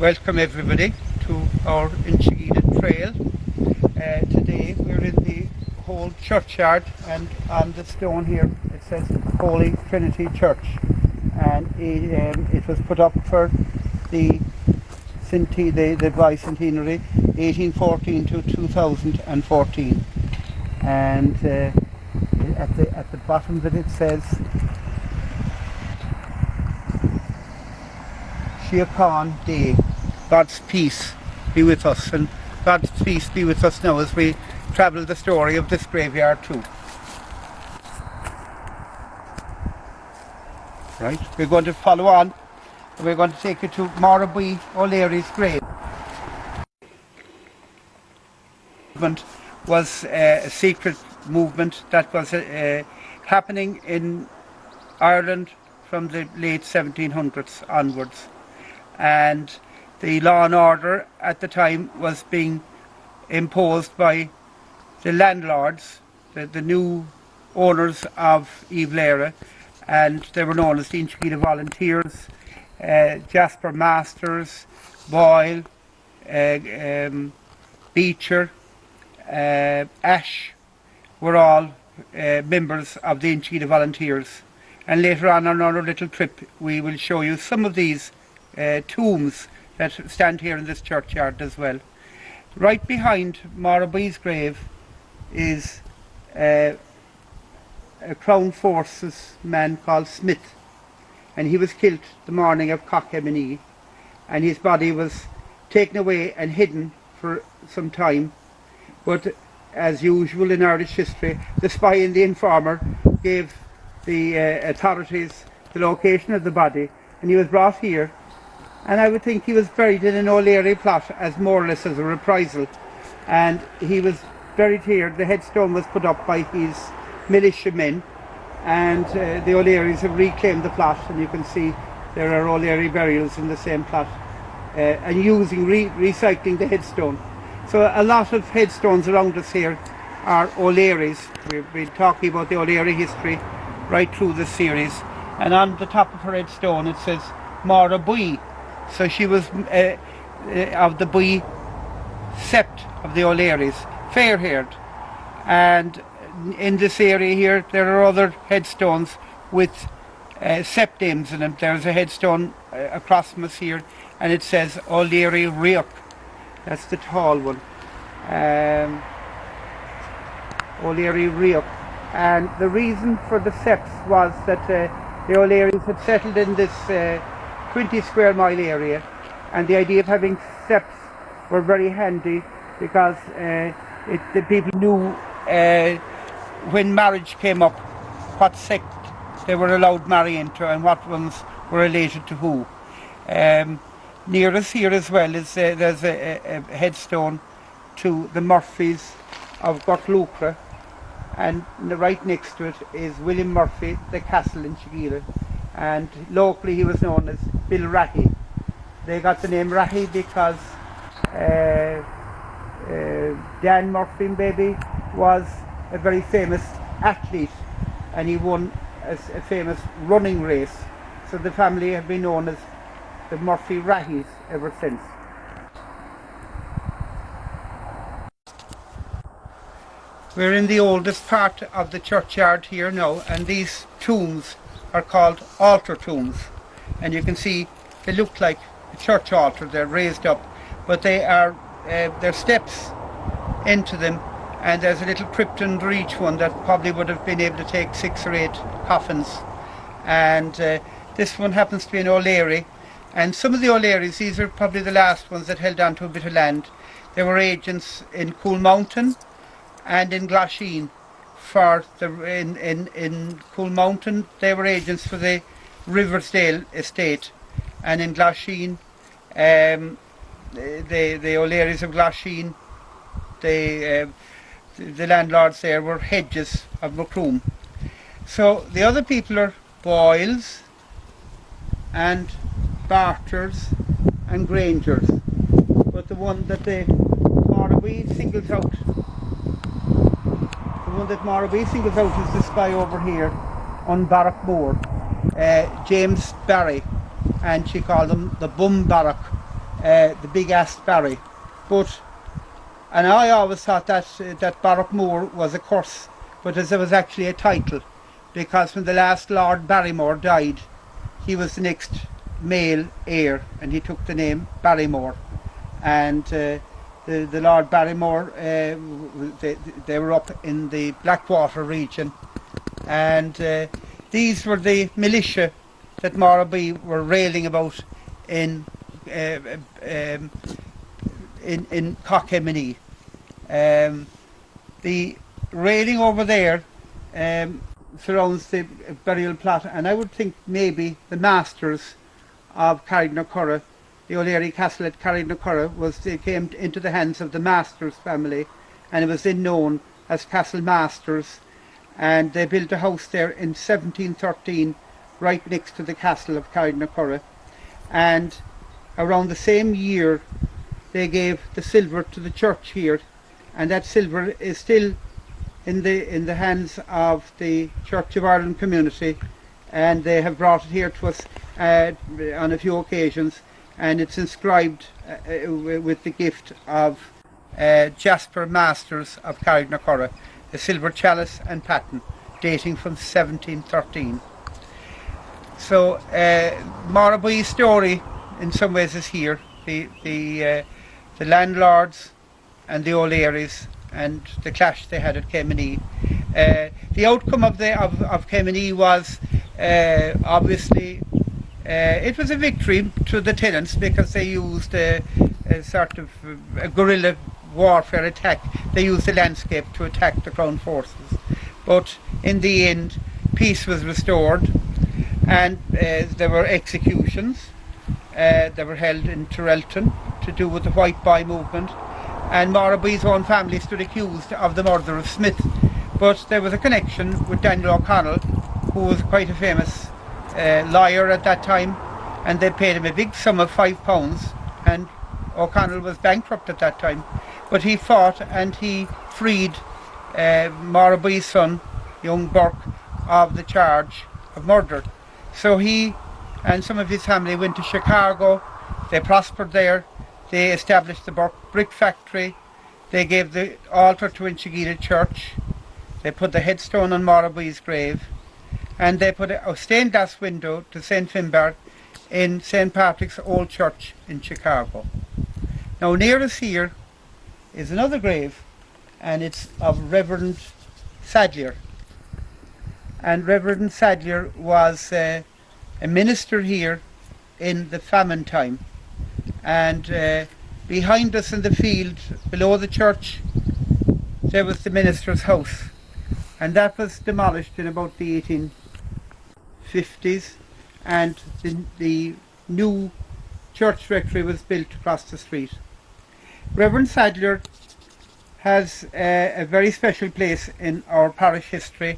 Welcome everybody to our Inchigeelagh trail. Today we're in the whole churchyard, and on the stone here it says Holy Trinity Church, and it was put up for the bicentenary 1814 to 2014, and at the bottom of it says Churchyard Day, God's peace be with us, and God's peace be with us now as we travel the story of this graveyard too. Right, we're going to follow on, and we're going to take you to Morabui O'Leary's grave. Movement was a secret movement that was happening in Ireland from the late 1700s onwards, and the law and order at the time was being imposed by the landlords, the new owners of Inchigeelagh, and they were known as the Inchigeelagh Volunteers. Jasper Masters, Boyle, Beecher, Ash were all members of the Inchigeelagh Volunteers. And later on our little trip we will show you some of these tombs that stand here in this churchyard as well. Right behind Morabui's grave is a Crown Forces man called Smith, and he was killed the morning of Cock-Eminy, and his body was taken away and hidden for some time. But as usual in Irish history, the spy and the informer gave the authorities the location of the body, and he was brought here, and I would think he was buried in an O'Leary plot as more or less as a reprisal, and he was buried here. The headstone was put up by his militiamen, and the O'Learys have reclaimed the plot, and you can see there are O'Leary burials in the same plot, and recycling the headstone. So a lot of headstones around us here are O'Learys. We've been talking about the O'Leary history right through this series, and on the top of her headstone it says Morabui. So she was of the Bui sept of the O'Learys, fair-haired. And in this area here there are other headstones with sept names in them. There's a headstone across from us here, and it says O'Leary Riach. That's the tall one. O'Leary Riach. And the reason for the septs was that the O'Learys had settled in this 20 square mile area, and the idea of having septs were very handy because the people knew when marriage came up what sect they were allowed marry into and what ones were related to who. Near us here as well is there's a headstone to the Murphys of Gortlucra, and right next to it is William Murphy, the castle in Inchigeelagh, and locally he was known as Bill Rahy. They got the name Rahy because Dan Murphy maybe was a very famous athlete, and he won a famous running race, so the family have been known as the Murphy Rahys ever since. We're in the oldest part of the churchyard here now, and these tombs are called altar tombs, and you can see they look like a church altar. They're raised up, but they are they're steps into them, and there's a little crypt under each one that probably would have been able to take 6 or 8 coffins. And this one happens to be an O'Leary, and some of the O'Learys, these are probably the last ones that held on to a bit of land. They were agents in Cool Mountain and in Glasheen. For in Cool Mountain they were agents for the Riversdale estate, and in Glasheen the O'Learys of Glasheen, the landlords there were Hedges of Macroom. So the other people are Boyles and Barters and Grangers, but the one that Morabui singles out is this guy over here on Barrack Moor, James Barry, and she called him the Bum Barrack the big ass Barry. And I always thought that Barrack Moore was a curse, but as it was actually a title, because when the last Lord Barrymore died, he was the next male heir, and he took the name Barrymore. And the Lord Barrymore, they were up in the Blackwater region, and these were the militia that Morrowby were railing about in Cockemany. The railing over there surrounds the burial plot, and I would think maybe the masters of Carrignacurra, the O'Leary Castle at Carrignacurra, they came into the hands of the Masters family, and it was then known as Castle Masters, and they built a house there in 1713 right next to the castle of Carrignacurra, and around the same year they gave the silver to the church here, and that silver is still in the hands of the Church of Ireland community, and they have brought it here to us on a few occasions, and it's inscribed with the gift of Jasper Masters of Carrignacurra, a silver chalice and paten dating from 1713. So Morrowby's story in some ways is here. The landlords and the O'Learys and the clash they had at Kemeny. The outcome of Kemeny was obviously it was a victory to the tenants, because they used a sort of a guerrilla warfare attack. They used the landscape to attack the Crown forces. But in the end, peace was restored, and there were executions. They were held in Tirelton to do with the White Boy movement, and Morrowby's own family stood accused of the murder of Smith. But there was a connection with Daniel O'Connell, who was quite a famous lawyer at that time, and they paid him a big sum of £5, and O'Connell was bankrupt at that time. But he fought and he freed Morrowby's son, young Burke, of the charge of murder. So he and some of his family went to Chicago. They prospered there. They established the Burke brick factory. They gave the altar to Inchigeelagh Church. They put the headstone on Morrowby's grave, and they put a stained glass window to St. Finbar in St. Patrick's Old Church in Chicago. Now near us here is another grave, and it's of Reverend Sadlier. And Reverend Sadlier was a minister here in the famine time, and behind us in the field below the church there was the minister's house, and that was demolished in about the 1850s, and the new church rectory was built across the street. Reverend Sadlier has a very special place in our parish history.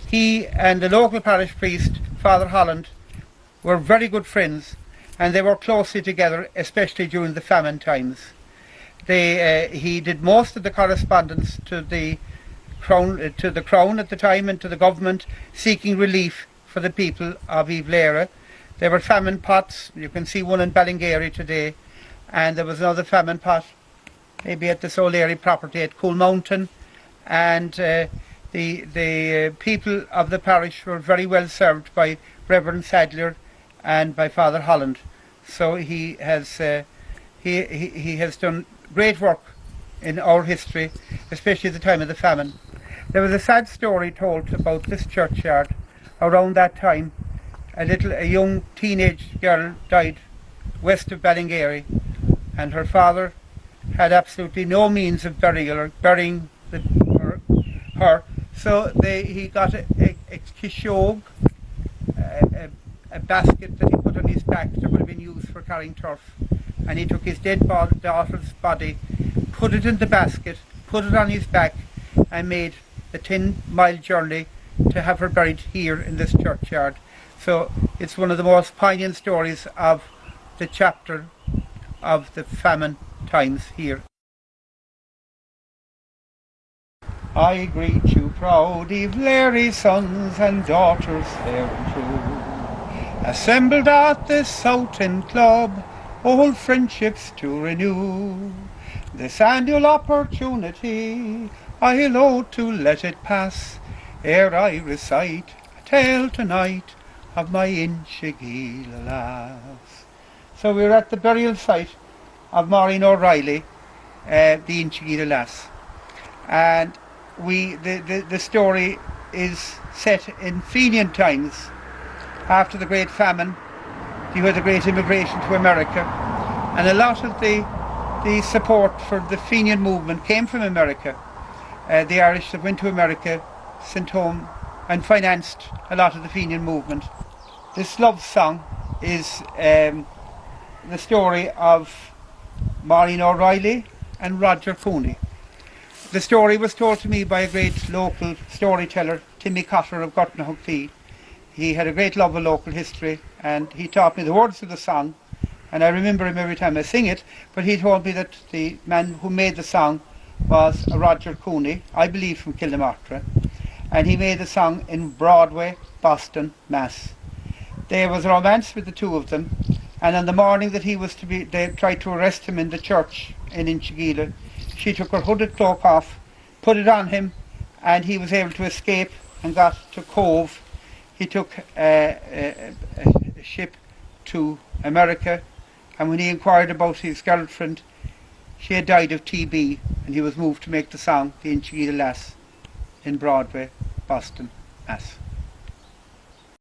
He and the local parish priest, Father Holland, were very good friends, and they worked closely together, especially during the famine times. He did most of the correspondence to the Crown at the time, and to the government, seeking relief for the people of Inchigeelagh. There were famine pots. You can see one in Ballingeary today, and there was another famine pot maybe at the O'Leary property at Cool Mountain, and the people of the parish were very well served by Reverend Sadlier and by Father Holland. So he has done great work in our history, especially at the time of the famine. There was a sad story told about this churchyard. Around that time, a young teenage girl died west of Ballingeary, and her father had absolutely no means of burying her. So he got a kishog, a basket that he put on his back that would have been used for carrying turf, and he took his dead daughter's body, put it in the basket, put it on his back, and made a 10-mile journey to have her buried here in this churchyard. So it's one of the most poignant stories of the chapter of the famine times here. I greet you proud, Inchigeelagh sons and daughters fair and true, assembled at this South End Club, old friendships to renew. This annual opportunity I'll owe to let it pass, ere I recite a tale tonight of my Inchigeelagh lass. So we're at the burial site of Maureen O'Reilly, the Inchigeelagh lass. And the story is set in Fenian times, after the Great Famine. You had the great immigration to America, and a lot of the support for the Fenian movement came from America. The Irish that went to America sent home and financed a lot of the Fenian movement. This love song is the story of Maureen O'Reilly and Roger Cooney. The story was told to me by a great local storyteller, Timmy Cotter of Gurtnahooklee. He had a great love of local history, and he taught me the words of the song, and I remember him every time I sing it. But he told me that the man who made the song was Roger Cooney, I believe from Kildamartyra, and he made the song in Broadway, Boston, Mass. There was a romance with the two of them, and on the morning that they tried to arrest him in the church in Inchigeelagh, she took her hooded cloak off, put it on him, and he was able to escape and got to Cove. He took a ship to America, and when he inquired about his girlfriend, she had died of TB, and he was moved to make the song, the Inchigeelagh Lass, in Broadway, Boston, Mass.